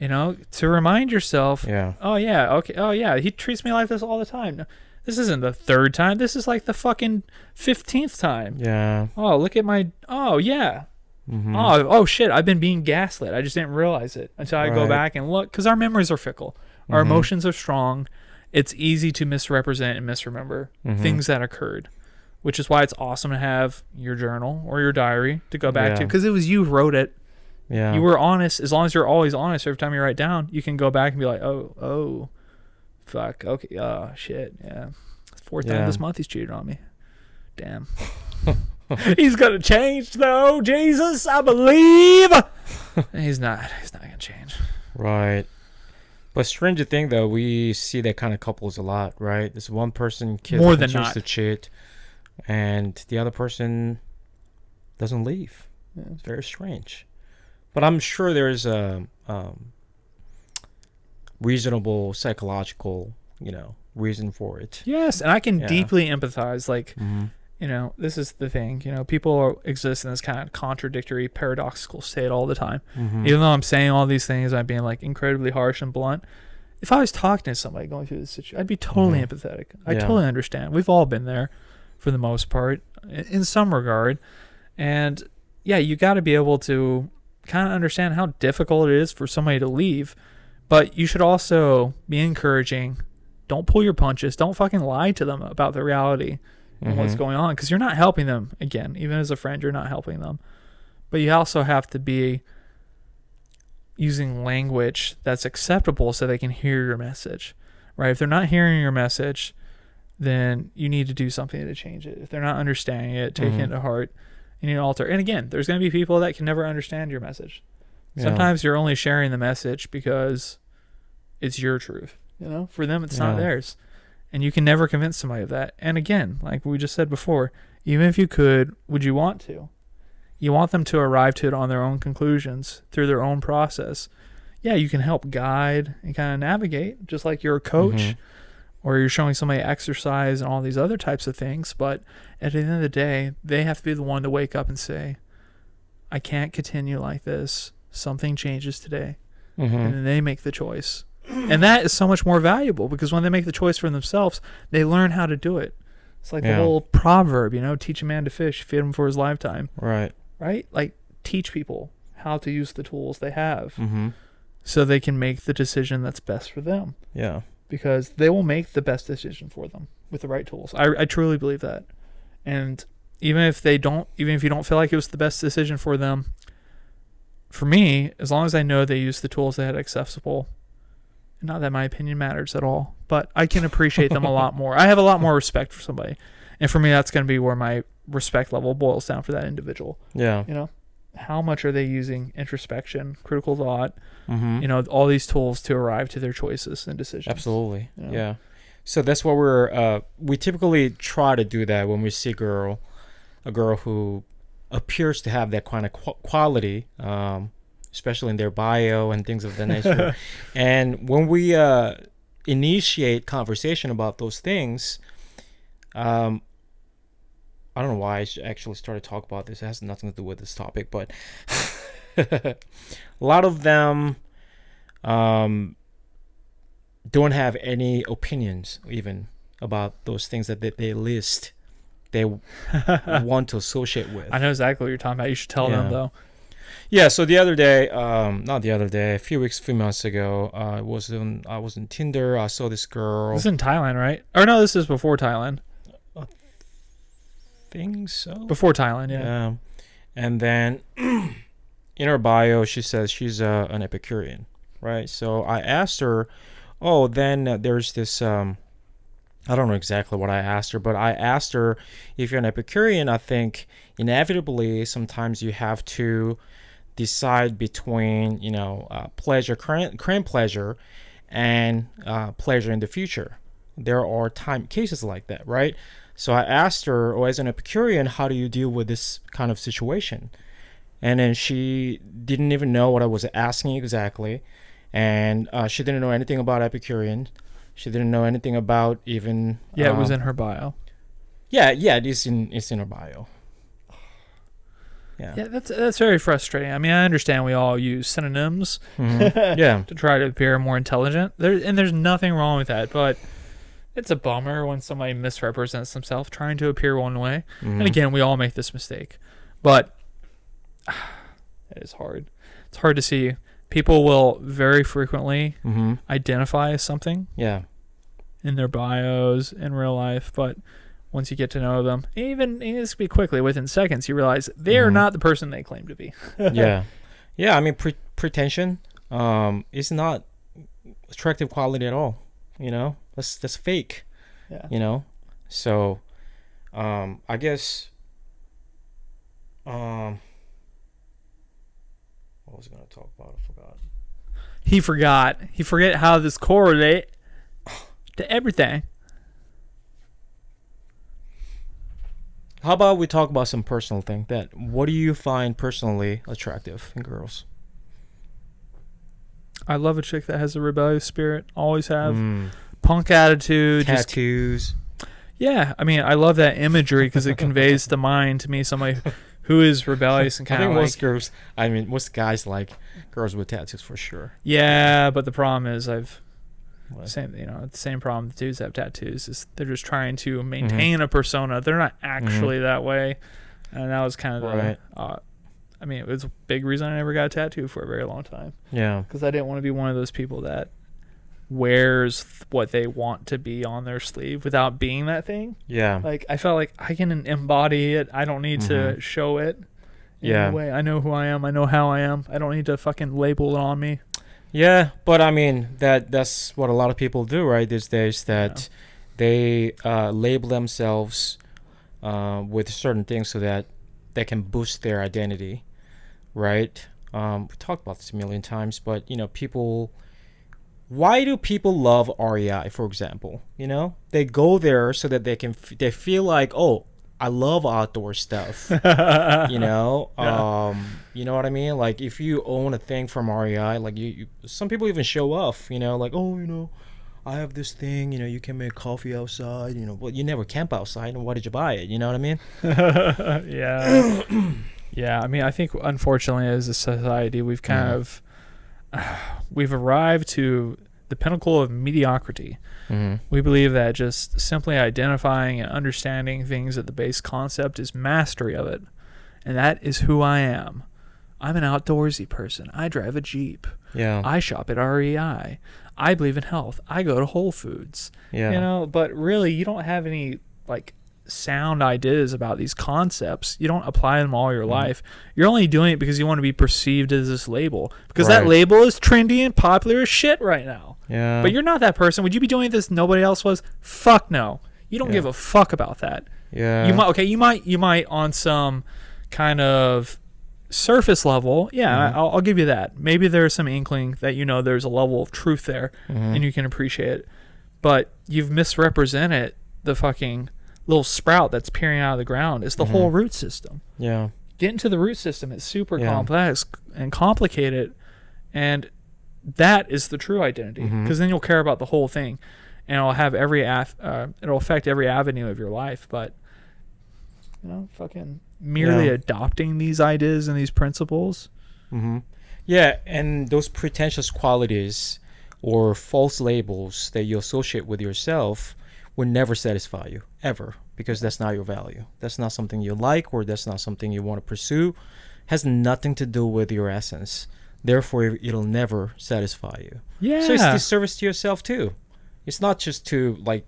to remind yourself, oh yeah, okay, oh yeah, he treats me like this all the time. No, this isn't the third time. This is like the fucking 15th time. Yeah. Oh, look at oh yeah. Oh shit, I've been being gaslit. I just didn't realize it until I go back and look, because our memories are fickle. Our emotions are strong. It's easy to misrepresent and misremember things that occurred. which is why it's awesome to have your journal or your diary to go back to, Yeah. because it was you who wrote it. Yeah. You were honest. As long as you're always honest every time you write down, you can go back and be like, oh, fuck, okay, shit, yeah. Fourth time this month he's cheated on me. Damn. He's gonna change though, Jesus, I believe. He's not gonna change. Right. But stranger thing though, we see that kind of couples a lot, right? This one person More than continues not to cheat, and the other person doesn't leave. Yeah. It's very strange. But I'm sure there's a reasonable psychological, reason for it. Yes, and I can Yeah. deeply empathize. Like, Mm-hmm. This is the thing. People exist in this kind of contradictory, paradoxical state all the time. Mm-hmm. Even though I'm saying all these things, I'm being like incredibly harsh and blunt. If I was talking to somebody going through this situation, I'd be totally empathetic. I totally understand. We've all been there for the most part in some regard. And yeah, you got to be able to kind of understand how difficult it is for somebody to leave. But you should also be encouraging. Don't pull your punches. Don't fucking lie to them about the reality and what's going on, because you're not helping them. Again, even as a friend, you're not helping them. But you also have to be using language that's acceptable so they can hear your message, right? If they're not hearing your message, then you need to do something to change it. If they're not understanding it, take it to heart. You need to alter. And again, there's going to be people that can never understand your message. Yeah. Sometimes you're only sharing the message because it's your truth. For them, it's not theirs. And you can never convince somebody of that. And again, like we just said before, even if you could, would you want to? You want them to arrive to it on their own conclusions through their own process. Yeah, you can help guide and kind of navigate, just like you're a coach or you're showing somebody exercise and all these other types of things. But at the end of the day, they have to be the one to wake up and say, I can't continue like this. Something changes today. And then they make the choice. And that is so much more valuable, because when they make the choice for themselves, they learn how to do it. It's like the whole proverb, teach a man to fish, feed him for his lifetime. Right. Right? Like, teach people how to use the tools they have so they can make the decision that's best for them. Yeah. Because they will make the best decision for them with the right tools. I truly believe that. And even if you don't feel like it was the best decision for them, for me, as long as I know they use the tools they had accessible, not that my opinion matters at all, but I can appreciate them a lot more. I have a lot more respect for somebody. And for me, that's going to be where my respect level boils down for that individual. Yeah. How much are they using introspection, critical thought, all these tools to arrive to their choices and decisions? Absolutely. Yeah. So that's what we typically try to do that when we see a girl who appears to have that kind of quality, especially in their bio and things of that nature. And when we initiate conversation about those things, I don't know why I actually started talking about this. It has nothing to do with this topic, but a lot of them don't have any opinions even about those things that they list they want to associate with. I know exactly what you're talking about. You should tell them, though. Yeah, so the other day, a few months ago, I was in Tinder. I saw this girl. This is in Thailand, right? Or no, this is before Thailand. I think so. Before Thailand, yeah. And then in her bio, she says she's an Epicurean, right? So I asked her, there's this, I don't know exactly what I asked her, but I asked her, if you're an Epicurean, I think inevitably sometimes you have to decide between, pleasure, current pleasure, and pleasure in the future. There are cases like that, right? So I asked her, as an Epicurean, how do you deal with this kind of situation? And then she didn't even know what I was asking exactly, and she didn't know anything about Epicurean. She didn't know anything about even. Yeah, it was in her bio. Yeah, it's in her bio. Yeah, that's very frustrating. I mean, I understand we all use synonyms, yeah, to try to appear more intelligent. There's nothing wrong with that, but it's a bummer when somebody misrepresents themselves trying to appear one way. And again, we all make this mistake, but it is hard. It's hard to see. People will very frequently identify as something. Yeah. In their bios in real life, but once you get to know them. Even this could be quickly, within seconds, you realize they're not the person they claim to be. Yeah. Yeah, I mean, pretension is not attractive quality at all. You know, that's fake. Yeah. You know, so I guess what was I gonna talk about? I forgot. He forget how this correlate to everything. How about we talk about some personal thing? That what do you find personally attractive in girls? I love a chick that has a rebellious spirit. Always have. Punk attitude. Tattoos. Yeah, I mean, I love that imagery because it conveys the mind to me. Somebody who is rebellious and kind of like. Most guys like girls with tattoos for sure. Yeah, but the problem is the same problem the dudes have tattoos is they're just trying to maintain a persona. They're not actually that way, and that was kind of I mean, it was a big reason I never got a tattoo for a very long time. Yeah, because I didn't want to be one of those people that wears what they want to be on their sleeve without being that thing. Yeah, like I felt like I can embody it. I don't need to show it. In a way, I know who I am. I know how I am. I don't need to fucking label it on me. Yeah, but I mean that's what a lot of people do, right? These days that they label themselves with certain things so that they can boost their identity, right? We talked about this a million times, but you know, people. Why do people love REI, for example? You know, they go there so that they feel like, oh, I love outdoor stuff. You know, you know what I mean? Like if you own a thing from REI, like you some people even show off, you know, like, oh, you know, I have this thing, you know, you can make coffee outside, you know, but you never camp outside, and why did you buy it? You know what I mean? Yeah. Yeah, I mean, I think unfortunately as a society we've kind of we've arrived to the pinnacle of mediocrity. We believe that just simply identifying and understanding things at the base concept is mastery of it. And that is who I am. I'm an outdoorsy person. I drive a Jeep. Yeah. I shop at REI. I believe in health. I go to Whole Foods. Yeah. You know, but really you don't have any like sound ideas about these concepts. You don't apply them all your life. You're only doing it because you want to be perceived as this label, because that label is trendy and popular as shit right now. Yeah. But you're not that person. Would you be doing this? Nobody else was. Fuck no. You don't give a fuck about that. Yeah. You might on some kind of surface level. Yeah, I'll give you that. Maybe there's some inkling that you know there's a level of truth there and you can appreciate it. But you've misrepresented the fucking little sprout that's peering out of the ground. Is the whole root system. Yeah. Get into the root system. It's super complex and complicated, and that is the true identity, because then you'll care about the whole thing, and it'll have it'll affect every avenue of your life. But you know, fucking merely adopting these ideas and these principles. Yeah, and those pretentious qualities or false labels that you associate with yourself will never satisfy you, ever, because that's not your value. That's not something you like, or that's not something you want to pursue. Has nothing to do with your essence. Therefore, it'll never satisfy you. Yeah. So it's disservice to yourself too. It's not just to like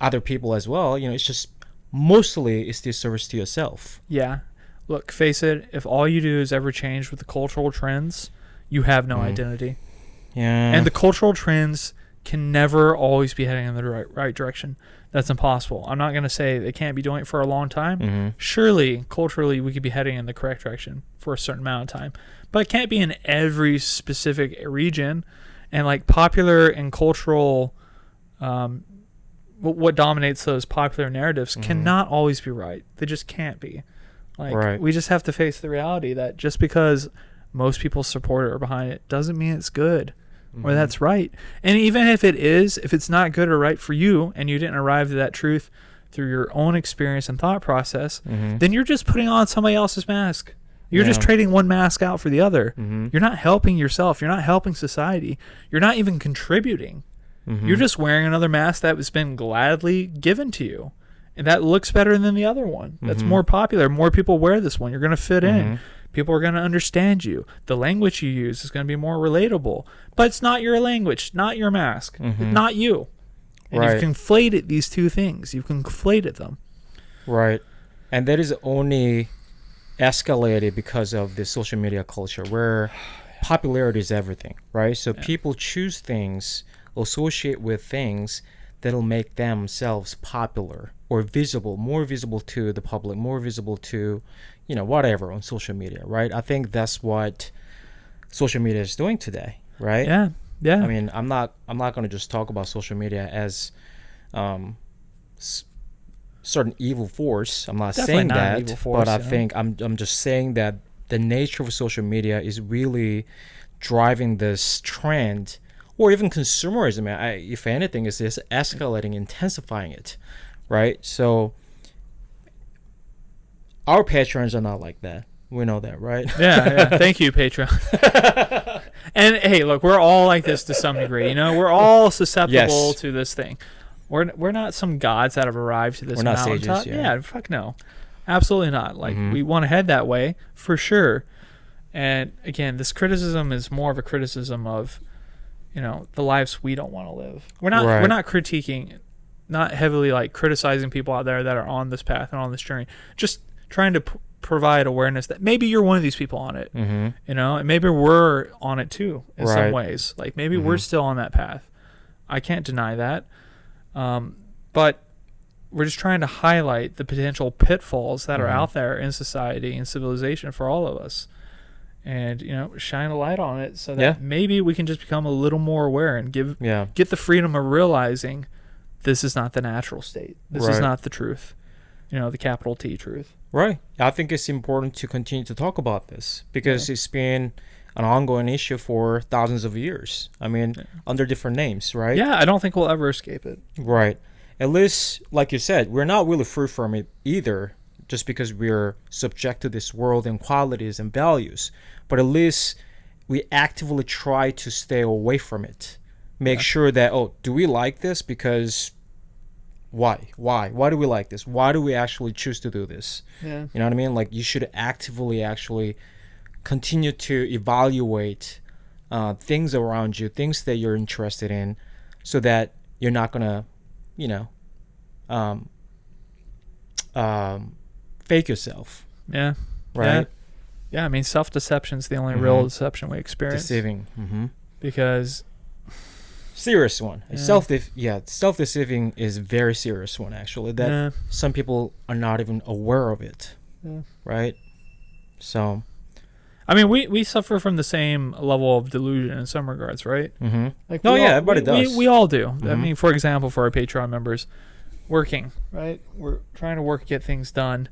other people as well. You know, it's just mostly it's disservice to yourself. Yeah. Look, face it. If all you do is ever change with the cultural trends, you have no identity. Yeah. And the cultural trends can never always be heading in the right direction. That's impossible. I'm not going to say they can't be doing it for a long time. Surely, culturally, we could be heading in the correct direction for a certain amount of time. But it can't be in every specific region. And like popular and cultural, what dominates those popular narratives cannot always be right. They just can't be. Like we just have to face the reality that just because most people support it or behind it doesn't mean it's good. Or that's right. And even if it's not good or right for you, and you didn't arrive to that truth through your own experience and thought process, then you're just putting on somebody else's mask. You're just trading one mask out for the other. You're not helping yourself. You're not helping society. You're not even contributing. You're just wearing another mask that has been gladly given to you. And that looks better than the other one. That's more popular. More people wear this one. You're going to fit in. People are going to understand you. The language you use is going to be more relatable. But it's not your language, not your mask. It's not you. And Right. you've conflated these two things. You've conflated them. Right. And that is only escalated because of the social media culture where popularity is everything, right? So people choose things, associate with things that'll make themselves popular or visible, more visible to the public, more visible to, whatever on social media, right? I think that's what social media is doing today, right? Yeah. Yeah. I mean, I'm not going to just talk about social media as certain evil force. I'm not Definitely saying not that, an evil force, but I think I'm just saying that the nature of social media is really driving this trend, or even consumerism. If anything, is this escalating, intensifying it, right? So our patrons are not like that. We know that, right? Yeah. Thank you, Patreon. And hey, look, we're all like this to some degree. We're all susceptible to this thing. We're not some gods that have arrived to this mountaintop. Sages, yeah. Fuck no, absolutely not. Like we want to head that way for sure. And again, this criticism is more of a criticism of, the lives we don't want to live. We're not critiquing, not heavily like criticizing people out there that are on this path and on this journey. Just trying to provide awareness that maybe you're one of these people on it, and maybe we're on it too in some ways. Like maybe we're still on that path. I can't deny that. But we're just trying to highlight the potential pitfalls that are out there in society and civilization for all of us, and shine a light on it so that maybe we can just become a little more aware and get the freedom of realizing this is not the natural state. This is not the truth. The capital T truth. Right. I think it's important to continue to talk about this because it's been an ongoing issue for thousands of years. I mean, under different names, right? Yeah, I don't think we'll ever escape it. Right. At least, like you said, we're not really free from it either, just because we're subject to this world and qualities and values. But at least we actively try to stay away from it. Make sure that, do we like this? Because why? Why do we like this? Why do we actually choose to do this? Yeah. You know what I mean? Like, you should actively actually continue to evaluate things around you, things that you're interested in, so that you're not gonna, fake yourself. Yeah. Right. Yeah. I mean, self-deception is the only real deception we experience. Deceiving. Because serious one. Self-deceiving is a very serious one, actually, that some people are not even aware of it. Right. So I mean, we suffer from the same level of delusion in some regards, right? Like everybody does. We all do. I mean, for example, for our Patreon members, working, right? We're trying to get things done,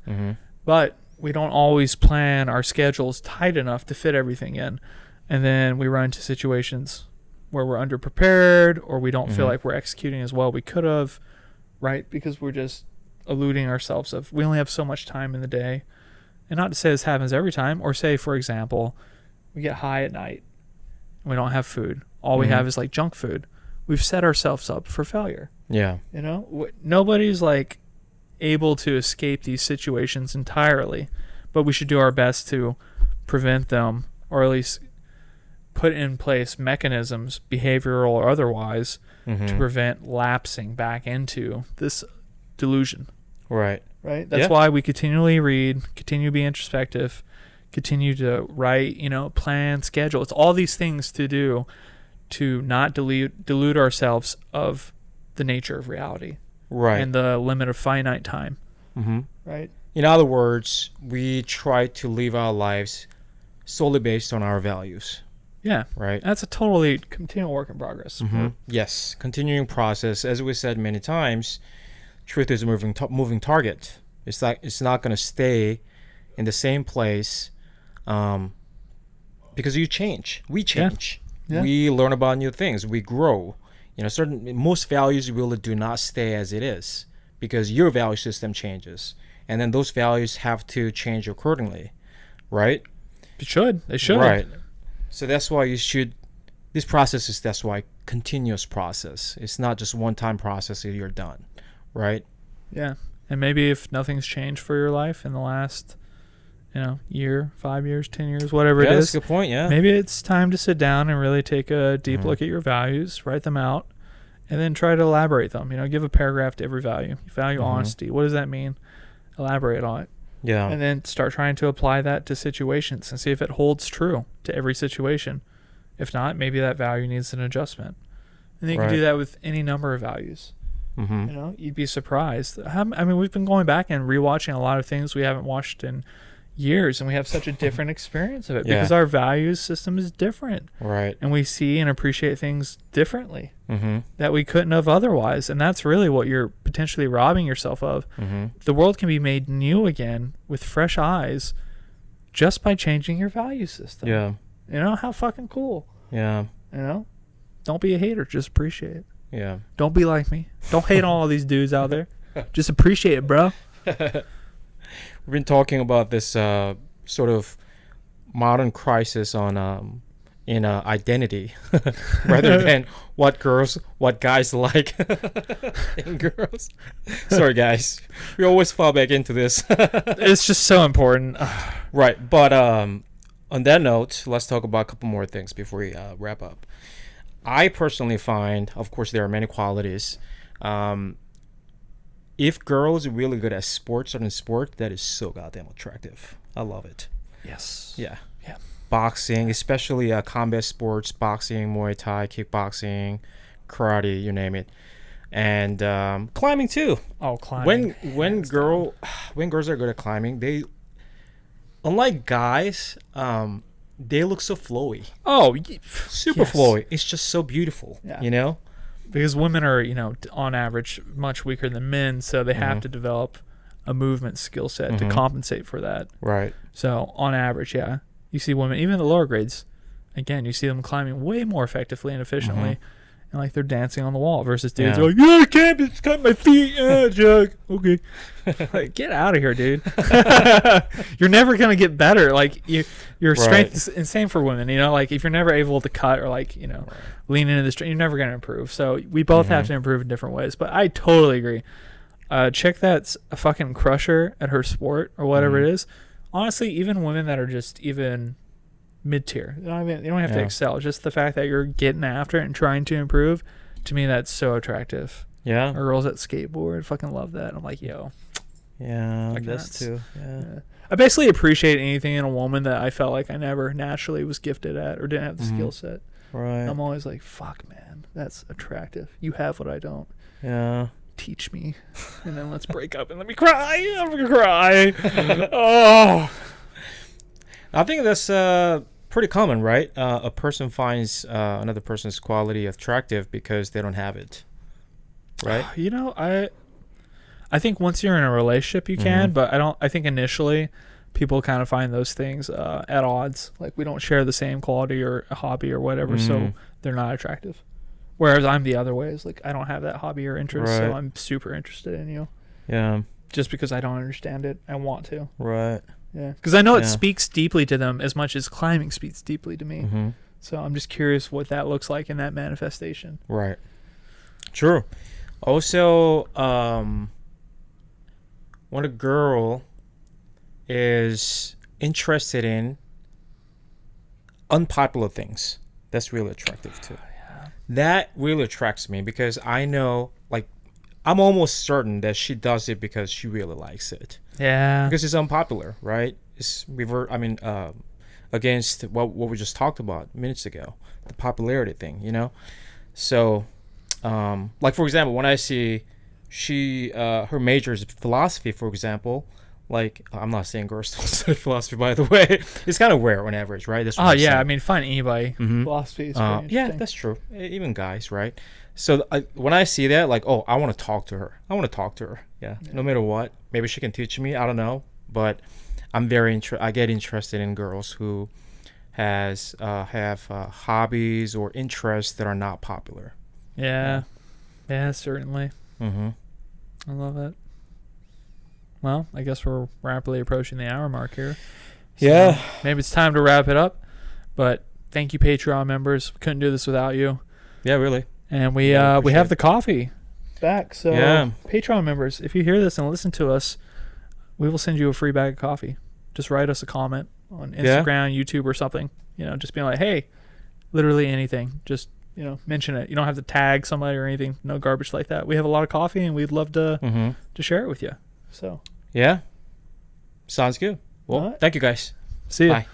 but we don't always plan our schedules tight enough to fit everything in, and then we run into situations where we're underprepared or we don't feel like we're executing as well we could have, right? Because we're just eluding ourselves of we only have so much time in the day. And not to say this happens every time, or say, for example, we get high at night and we don't have food. All we have is like junk food. We've set ourselves up for failure. Yeah. Nobody's like able to escape these situations entirely, but we should do our best to prevent them, or at least put in place mechanisms, behavioral or otherwise, to prevent lapsing back into this delusion. Right. That's why we continually read, continue to be introspective, continue to write, plan, schedule. It's all these things to do to not delude ourselves of the nature of reality. Right. And the limit of finite time. Right. In other words, we try to live our lives solely based on our values. Yeah. Right. That's a totally continual work in progress. Yes. Continuing process. As we said many times, truth is a moving target. It's not going to stay in the same place, because you change. We change. Yeah. We learn about new things. We grow. Most values really do not stay as it is, because your value system changes, and then those values have to change accordingly, right? They should. Right. So that's why this process is continuous process. It's not just one-time process and you're done, right? Yeah. And maybe if nothing's changed for your life in the last, year, 5 years, 10 years, whatever it is. That's a good point, yeah. Maybe it's time to sit down and really take a deep look at your values, write them out, and then try to elaborate them. Give a paragraph to every value. You value Mm-hmm. honesty. What does that mean? Elaborate on it. Yeah. And then start trying to apply that to situations and see if it holds true to every situation. If not, maybe that value needs an adjustment. And then you can do that with any number of values. Mm-hmm. You'd be surprised. We've been going back and rewatching a lot of things we haven't watched in years, and we have such a different experience of it because our values system is different. Right. And we see and appreciate things differently Mm-hmm. that we couldn't have otherwise. And that's really what you're potentially robbing yourself of. Mm-hmm. The world can be made new again with fresh eyes just by changing your value system. Yeah. How fucking cool. Yeah. Don't be a hater, just appreciate it. Yeah. Don't be like me. Don't hate on all these dudes out there. Just appreciate it, bro. We've been talking about this sort of modern crisis on in identity rather than what guys like in girls. Sorry, guys. We always fall back into this. It's just so important. Right. But on that note, let's talk about a couple more things before we wrap up. I personally find, of course, there are many qualities. If girls are really good at certain sport, that is so goddamn attractive. I love it. Yes. Yeah. Yeah. Boxing, especially combat sports, boxing, Muay Thai, kickboxing, karate, you name it. And climbing too. Oh, climbing. When girls are good at climbing, they, unlike guys, they look so flowy. Oh, Super flowy. It's just so beautiful. Yeah. Because women are, on average, much weaker than men, so they have to develop a movement skill set to compensate for that. Right. So, on average, yeah, you see women, even in the lower grades, again, you see them climbing way more effectively and efficiently, and like they're dancing on the wall versus dudes who are like, yeah, I can't, just cut my feet, Jack. Okay. Like, get out of here, dude. You're never going to get better. Like, your strength is insane for women, like if you're never able to cut or like, lean into the strength, you're never going to improve. So we both have to improve in different ways, but I totally agree. Chick that's a fucking crusher at her sport or whatever it is. Honestly, even women that are just even mid-tier, you don't have to excel. Just the fact that you're getting after it and trying to improve, to me, that's so attractive. Yeah. Or girls that skateboard, fucking love that. I'm like, yo. Yeah, Like that's too. Yeah. I basically appreciate anything in a woman that I felt like I never naturally was gifted at or didn't have the skill set. Right. I'm always like, fuck, man, that's attractive. You have what I don't. Yeah. Teach me, and then let's break up and let me cry. I'm gonna cry. Oh. I think that's pretty common, right? A person finds another person's quality attractive because they don't have it, right? I think once you're in a relationship, you can, but I think initially people kind of find those things at odds. Like we don't share the same quality or a hobby or whatever, so they're not attractive. Whereas I'm the other way. It's like I don't have that hobby or interest, so I'm super interested in you. Yeah. Just because I don't understand it, I want to. Right. Yeah. Because I know it speaks deeply to them as much as climbing speaks deeply to me. So I'm just curious what that looks like in that manifestation. Right. True. Also, when a girl is interested in unpopular things, that's really attractive too. That really attracts me because I know, like, I'm almost certain that she does it because she really likes it. Yeah. Because it's unpopular, right? It's against what we just talked about minutes ago, the popularity thing, So, like for example, when I see her major is philosophy, for example. Like, I'm not saying girls don't study philosophy, by the way. It's kind of rare on average, right? That's what I'm saying. Find anybody. Philosophy is yeah, that's true. Even guys, right? So when I see that, like, oh, I want to talk to her. Yeah, no matter what. Maybe she can teach me. I don't know, but I'm I get interested in girls who have hobbies or interests that are not popular. Yeah, certainly. I love it. Well, I guess we're rapidly approaching the hour mark here. So yeah. Maybe it's time to wrap it up. But thank you, Patreon members. We couldn't do this without you. Yeah, really. And we have the coffee back. So Patreon members, if you hear this and listen to us, we will send you a free bag of coffee. Just write us a comment on Instagram, YouTube, or something. Just being like, hey, literally anything. Just mention it. You don't have to tag somebody or anything. No garbage like that. We have a lot of coffee, and we'd love to share it with you. So yeah, sounds good. Well, right. Thank you guys. See you. Bye.